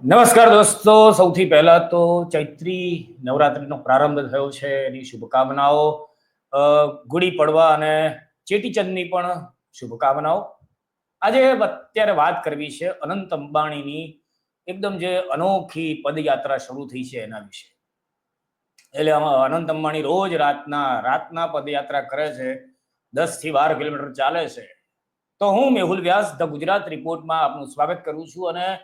નમસ્કાર દોસ્તો, સૌથી પહેલા તો ચૈત્રી નવરાત્રિનો પ્રારંભ થયો છે એની શુભકામનાઓ. ગુડી પડવા અને ચેટીચંદની પણ શુભકામનાઓ. આજે અત્યારે વાત કરવી છે અનંત અંબાણીની એકદમ જે અનોખી પદયાત્રા શરૂ થઈ છે એના વિશે. એટલે અનંત અંબાણી રોજ રાતના પદયાત્રા કરે છે, 10 થી 12 કિલોમીટર ચાલે છે. તો હું મેહુલ વ્યાસ ધ ગુજરાત રિપોર્ટમાં આપનું સ્વાગત કરું છું અને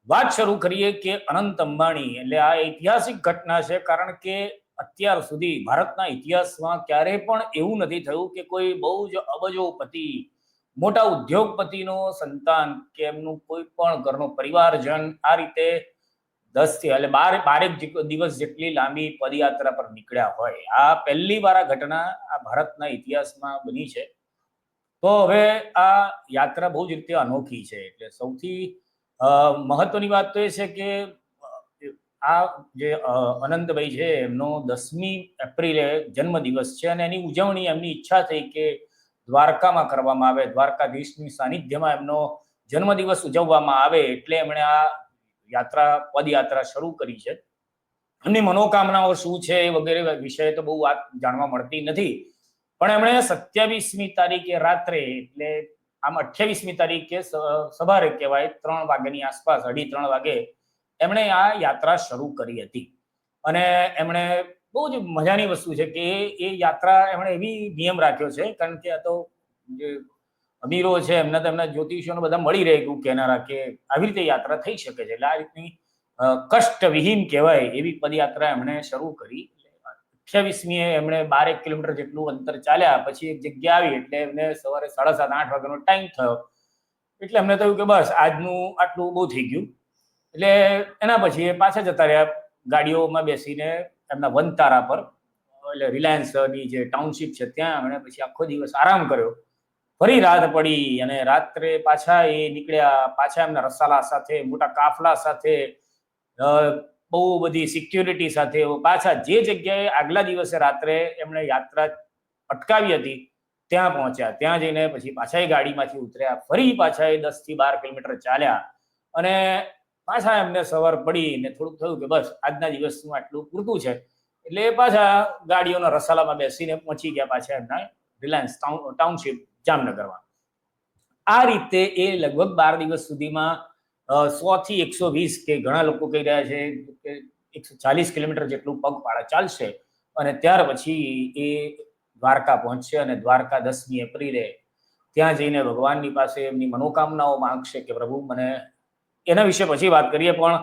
વાત શરૂ કરીએ કે અનંત અંબાણી એટલે આ ઐતિહાસિક ઘટના છે, કારણ કે અત્યાર સુધી ભારતના ઇતિહાસમાં ક્યારેય પણ એવું નથી થયું કે કોઈ બહુ જ અબજોપતિ મોટા ઉદ્યોગપતિનો સંતાન કે એમનું કોઈ પણ ઘરનો પરિવારજન આ રીતે 10 થી એટલે 12 દિવસ જેટલી લાંબી પદયાત્રા પર નીકળ્યા હોય. આ પહેલી વાર આ ઘટના આ ભારતના ઇતિહાસમાં બની છે. તો હવે આ યાત્રા બહુ જ રીતે અનોખી છે. એટલે સૌથી મહત્વની વાત તો એ છે કે આ જે અનંતભાઈ છે એમનો 10મી એપ્રિલે જન્મદિવસ છે અને એની ઉજવણી એમની ઈચ્છા થઈ કે દ્વારકામાં કરવામાં આવે, દ્વારકાધીશની સાનિધ્યમાં એમનો જન્મદિવસ ઉજવવામાં આવે, એટલે એમણે આ પદયાત્રા શરૂ કરી છે. એમની મનોકામનાઓ શું છે એ વગેરે વિષય તો બહુ વાત જાણવા મળતી નથી, પણ એમણે 27મી તારીખે રાત્રે એટલે આમ 28મી તારીખે સવારે કહેવાય 3 વાગ્યાની આસપાસ 2:30 વાગે એમણે આ યાત્રા શરૂ કરી હતી. અને એમણે બહુ જ મજાની વસ્તુ છે કે એ યાત્રા એમણે એવી નિયમ રાખ્યો છે, કારણ કે આ તો જે અમીરો છે એમના તો એમના જ્યોતિષીઓને બધા મળી રહે એવું કહેનારા કે આવી રીતે યાત્રા થઈ શકે છે. એટલે આ રીતની કષ્ટવિહીન કહેવાય એવી પદયાત્રા એમણે શરૂ કરી. 28મીએ એમણે 12 કિલોમીટર જેટલું અંતર ચાલ્યા પછી એક જગ્યા આવી એટલે એમને સવારે 7:30-8 વાગ્યાનો ટાઈમ થયો. એટલે એમને થયું કે બસ આજનું આટલું બહુ થઈ ગયું. એટલે એના પછી એ પાછા જતા રહ્યા ગાડીઓમાં બેસીને એમના વનતારા પર, એટલે રિલાયન્સની જે ટાઉનશીપ છે ત્યાં એમણે પછી આખો દિવસ આરામ કર્યો. ફરી રાત પડી અને રાત્રે પાછા એ નીકળ્યા, પાછા એમના રસાલા સાથે મોટા કાફલા સાથે બહુ બધી સિક્યોરિટી સાથે પાછા જે જગ્યાએ આગલા દિવસે રાત્રે એમણે યાત્રા અટકાવી હતી ત્યાં પહોંચ્યા. ત્યાં જઈને પછી પાછા એ ગાડીમાંથી ઉતર્યા, ફરી પાછા એ 10 થી 12 કિલોમીટર ચાલ્યા અને પાછા એમને સવાર પડી ને થોડુંક થયું કે બસ આજના દિવસનું આટલું પૂરતું છે. એટલે પાછા ગાડીઓના રસાલામાં બેસીને પહોંચી ગયા પાછા એમના રિલાયન્સ ટાઉનશીપ જામનગરમાં. આ રીતે એ લગભગ 12 દિવસ સુધીમાં 100 થી 120 કે ઘણા લોકો કહી રહ્યા છે કે 140 કિલોમીટર જેટલું પગપાળા ચાલશે અને ત્યાર પછી એ દ્વારકા પહોંચશે અને દ્વારકા 10મી એપ્રિલે ત્યાં જઈને ભગવાનની પાસે એમની મનોકામનાઓ માંગશે કે પ્રભુ મને. એના વિશે પછી વાત કરીએ, પણ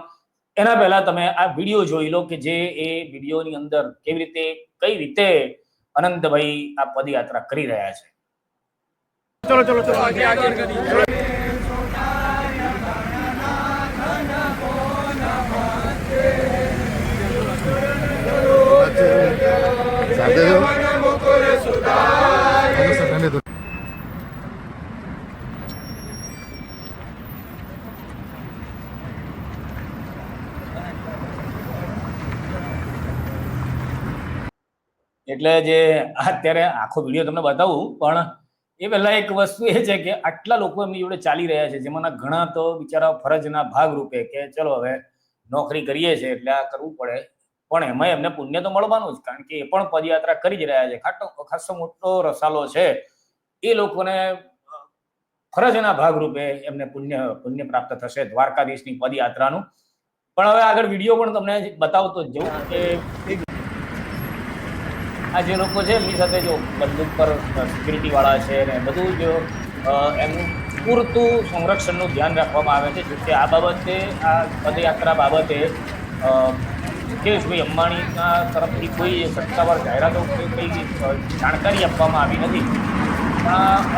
એના પહેલા તમે આ વિડીયો જોઈ લો કે જે એ વિડીયોની અંદર કઈ રીતે અનંતભાઈ આ પદયાત્રા કરી રહ્યા છે. चलो चलो चलो आगे आगे એટલે જે અત્યારે આખો વિડીયો તમને બતાવું, પણ એ પહેલા એક વસ્તુ એ છે કે આટલા લોકો એમની જોડે ચાલી રહ્યા છે, જેમાંના ઘણા તો બિચારા ફરજના ભાગરૂપે કે ચલો હવે નોકરી કરીએ છીએ એટલે આ કરવું પડે, પણ એમાં એમને પુણ્ય તો મળવાનું જ, કારણ કે એ પણ પદયાત્રા કરી જ રહ્યા છે. ખાસો મોટો રસાલો છે, એ લોકોને ફરજના ભાગરૂપે એમને પુણ્ય પ્રાપ્ત થશે દ્વારકાધીશની પદયાત્રાનું. પણ હવે આગળ વિડીયો પણ તમને બતાવતો જ જવું કે આ જે લોકો છે એમની સાથે જો બંદૂક પર સિક્યુરિટી વાળા છે ને બધું જ એમનું પૂરતું સંરક્ષણનું ધ્યાન રાખવામાં આવે છે. જોકે આ બાબતે આ પદયાત્રા બાબતે મુકેશભાઈ અંબાણીના તરફથી કોઈ સત્તાવાર જાહેરાતો કંઈ જાણકારી આપવામાં આવી નથી.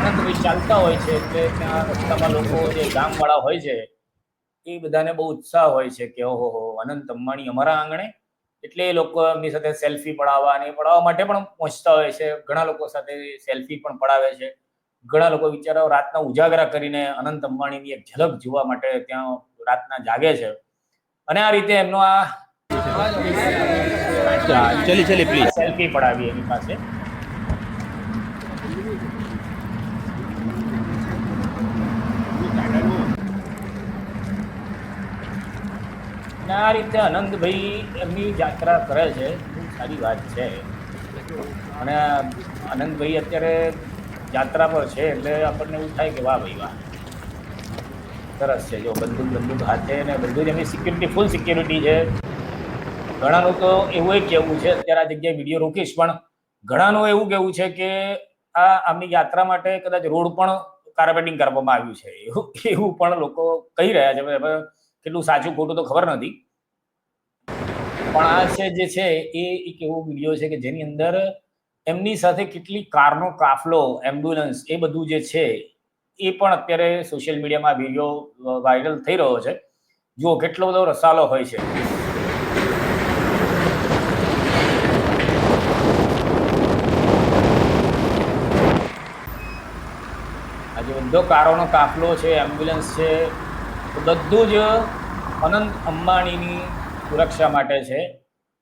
અનંતભાઈ ચાલતા હોય છે એટલે ત્યાં રસ્તામાં લોકો જે ગામવાળા હોય છે એ બધાને બહુ ઉત્સાહ હોય છે કે ઓહો અનંત અંબાણી અમારા આંગણે, એટલે એ લોકો એમની સાથે સેલ્ફી પડાવવા માટે પણ પહોંચતા હોય છે. ઘણા લોકો સાથે સેલ્ફી પણ પડાવે છે. ઘણા લોકો બિચારાઓ રાતના ઉજાગરા કરીને અનંત અંબાણીની એક ઝલક જોવા માટે ત્યાં રાતના જાગે છે. અને આ રીતે એમનો चलिए प्लीज સેલ્ફી પડાવી એની પાસે. અને આ રીતે આનંદભાઈ એમની યાત્રા કરે છે, બહુ સારી વાત છે. અને આનંદભાઈ અત્યારે યાત્રા પર છે એટલે આપણને એવું થાય કે વાહ ભાઈ વાહ, સરસ છે. જો બંદૂક હાથે ને બધું જ એમની સિક્યુરિટી, ફૂલ સિક્યુરિટી છે. ઘણાનું તો એવું કહેવું છે, અત્યારે આ જગ્યાએ વિડીયો રોકીશ, પણ ઘણાનું એવું કહેવું છે કે આ આમની યાત્રા માટે કદાચ રોડ પણ કાર્પેટિંગ કરવામાં આવ્યું છે, એવું પણ લોકો કહી રહ્યા છે. હવે કેટલું સાચું ખોટું તો ખબર નથી, પણ આ છે જે છે એ એક એવો વિડીયો છે કે જેની અંદર એમની સાથે કેટલી કારનો કાફલો, એમ્બ્યુલન્સ, એ બધું જે છે એ પણ અત્યારે સોશિયલ મીડિયામાં વિડીયો વાયરલ થઈ રહ્યો છે. જુઓ કેટલો બધો રસાલો હોય છે. આજે બધો કારોનો કાફલો છે, એમ્બ્યુલન્સ છે, બધું જ અનંત અંબાણીની સુરક્ષા માટે છે.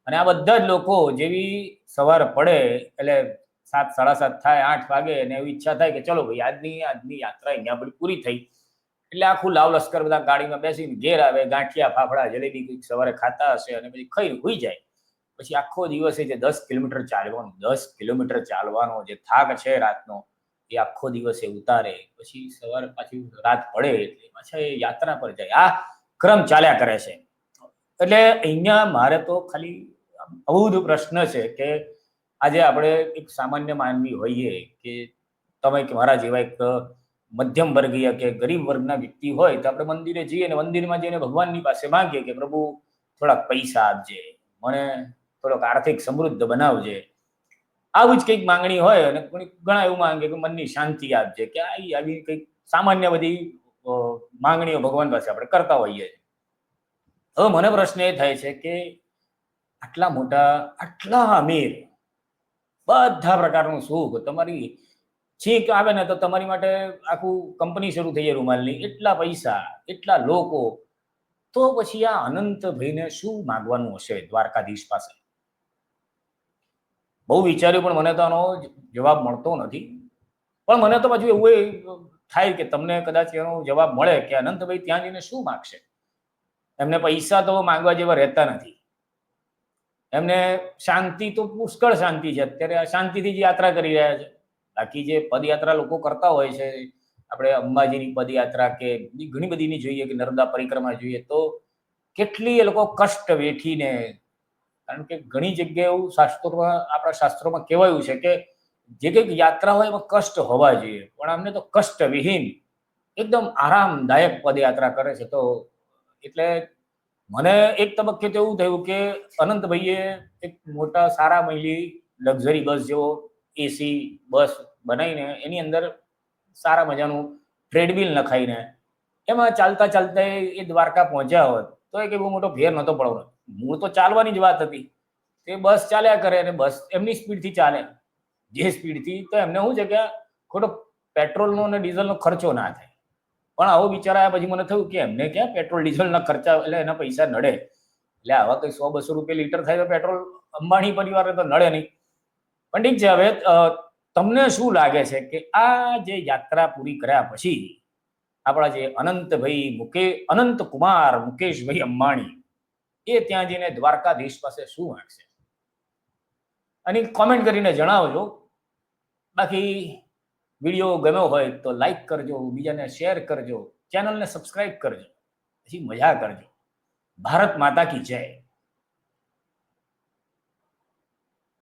અને આ બધા જ લોકો જેવી સવાર પડે એટલે 7, 7:30 થાય, 8 વાગે, અને એવી ઈચ્છા થાય કે ચલો ભાઈ આજની યાત્રા અહીંયા બધી પૂરી થઈ, એટલે આખું લાવ લશ્કર બધા ગાડીમાં બેસીને ઘેર આવે, ગાંઠિયા, ફાફડા, જલેબી કંઈક સવારે ખાતા હશે અને પછી ખાઈને સૂઈ જાય. પછી આખો દિવસ જે 10 કિલોમીટર ચાલવાનો, 10 કિલોમીટર ચાલવાનો જે થાક છે રાતનો, એ આખો દિવસે ઉતારે. પછી સવારે પાછી રાત પડે એટલે પાછા એ યાત્રા પર જાય. આ ક્રમ ચાલ્યા કરે છે. એટલે અહીંયા મારે તો ખાલી બહુ પ્રશ્ન છે કે આજે આપણે એક સામાન્ય માનવી હોઈએ કે તમે કે મારા જેવા એક મધ્યમ વર્ગીય કે ગરીબ વર્ગના વ્યક્તિ હોય તો આપણે મંદિરે જઈએ ને મંદિરમાં જઈને ભગવાનની પાસે માંગીએ કે પ્રભુ થોડાક પૈસા આપજે, મને થોડોક આર્થિક સમૃદ્ધ બનાવજે. આવું જ કંઈક માંગણી હોય. અને ઘણા એવું માંગે કે મનની શાંતિ આપજે, કે આવી કંઈક સામાન્ય બધી માંગણીઓ ભગવાન પાસે આપણે કરતા હોઈએ. હવે મને પ્રશ્ન એ થાય છે કે આટલા મોટા, આટલા અમીર, બધા પ્રકારનું સુખ, તમારી છીંક આવે ને તો તમારી માટે આખું કંપની શરૂ થઈ જાય રૂમાલની, એટલા પૈસા, એટલા લોકો, તો પછી આ અનંતભાઈને શું માંગવાનું હશે દ્વારકાધીશ પાસે? બહુ વિચાર્યું પણ મને તો આનો જવાબ મળતો નથી. પણ મને તો પાછું એવું થાય કે તમને કદાચ એનો જવાબ મળે કે અનંતભાઈ ત્યાં જઈને શું માંગશે. એમને પૈસા તો માંગવા જેવા રહેતા નથી. એમને શાંતિ તો પુષ્કળ શાંતિ છે. અત્યારે આ શાંતિથી જ યાત્રા કરી રહ્યા છે. બાકી જે પદયાત્રા લોકો કરતા હોય છે, આપણે અંબાજીની પદયાત્રા કે ઘણી બધીની જોઈએ કે નર્મદા પરિક્રમા જોઈએ, તો કેટલી એ લોકો કષ્ટ વેઠીને, કારણ કે ઘણી જગ્યાએ એવું શાસ્ત્રોમાં, આપણા શાસ્ત્રોમાં કહેવાયું છે કે જે કંઈક યાત્રા હોય એમાં કષ્ટ હોવા જોઈએ, પણ અમને તો કષ્ટ વિહીન એકદમ આરામદાયક પદયાત્રા કરે છે. તો એટલે મને એક તબક્કે તો એવું થયું કે અનંતભાઈએ એક મોટા સારા મહિલી લક્ઝરી બસ જેવો એસી બસ બનાવીને એની અંદર સારા મજાનું ટ્રેડમિલ નખાઈને એમાં ચાલતા ચાલતા એ દ્વારકા પહોંચ્યા હોત તો એ બહુ મોટો ફેર નહોતો પડવાનો. મૂળ તો ચાલવાની જ વાત હતી. તે બસ ચાલ્યા કરે અને બસ એમની સ્પીડથી ચાલે, જે સ્પીડથી, તો એમને શું છે કે ખોટો પેટ્રોલનો અને ડીઝલનો ખર્ચો ના થાય. પણ આવો વિચાર આવ્યા પછી મને થયું કે એમને ક્યાં પેટ્રોલ ડીઝલના ખર્ચા, એટલે એના પૈસા નડે. એટલે આવા કંઈ 100-200 રૂપિયા લીટર થાય તો પેટ્રોલ અંબાણી પરિવારને તો નડે નહીં. પણ ઠીક છે. હવે તમને શું લાગે છે કે આ જે યાત્રા પૂરી કર્યા પછી આપણા જે અનંતભાઈ, અનંત કુમાર મુકેશભાઈ અંબાણી, એ ત્યાં જઈને દ્વારકાધીશ પાસે શું માંગશે? અને કોમેન્ટ કરીને જણાવજો. બાકી વિડીયો ગમ્યો હોય તો લાઈક કરજો, બીજાને શેર કરજો, ચેનલને સબસ્ક્રાઇબ કરજો, પછી મજા કરજો. ભારત માતા કી જય.